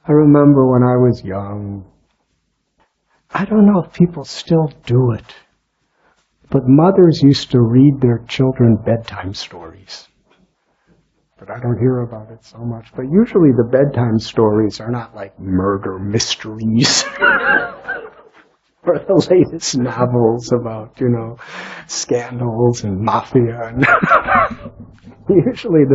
I remember when I was young, I don't know if people still do it, but mothers used to read their children bedtime stories. But I don't hear about it so much. But usually the bedtime stories are not like murder mysteries or the latest novels about, scandals and mafia. And usually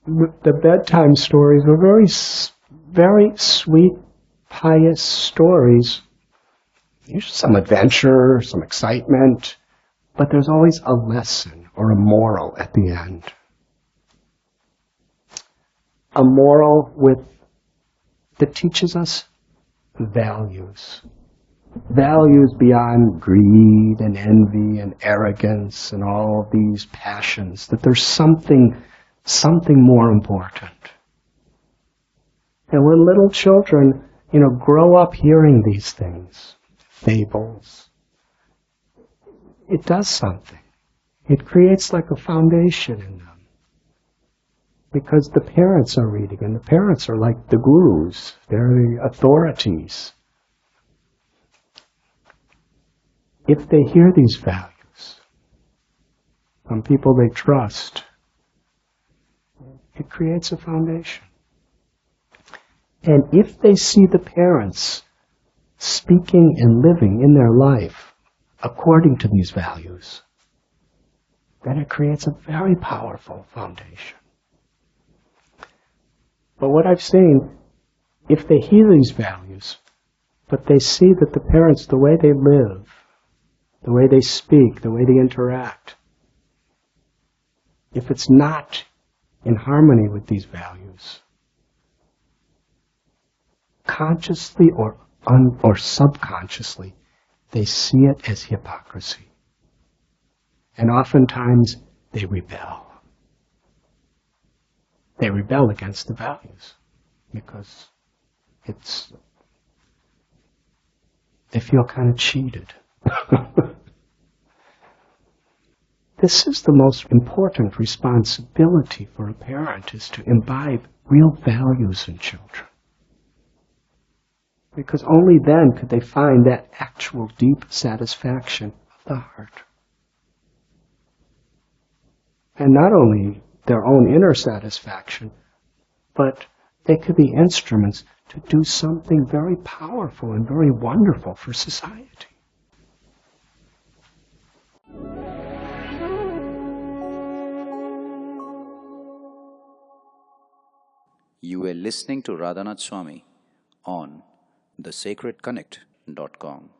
the bedtime stories were very sweet, pious stories. Usually some adventure, some excitement, but there's always a lesson or a moral at the end. A moral that teaches us values. Values beyond greed and envy and arrogance and all of these passions, that there's something more important. And when little children, grow up hearing these things, fables, it does something. It creates like a foundation in them. Because the parents are reading, and the parents are like the gurus. They're the authorities. If they hear these values from people they trust, it creates a foundation. And if they see the parents speaking and living in their life according to these values, then it creates a very powerful foundation. But what I've seen, if they hear these values, but they see that the parents, the way they live, the way they speak, the way they interact, if it's not in harmony with these values, consciously or subconsciously, they see it as hypocrisy. And oftentimes they rebel. They rebel against the values because they feel kind of cheated. This is the most important responsibility for a parent, is to imbibe real values in children. Because only then could they find that actual deep satisfaction of the heart. And not only their own inner satisfaction, but they could be instruments to do something very powerful and very wonderful for society. You were listening to Radhanath Swami on thesacredconnect.com.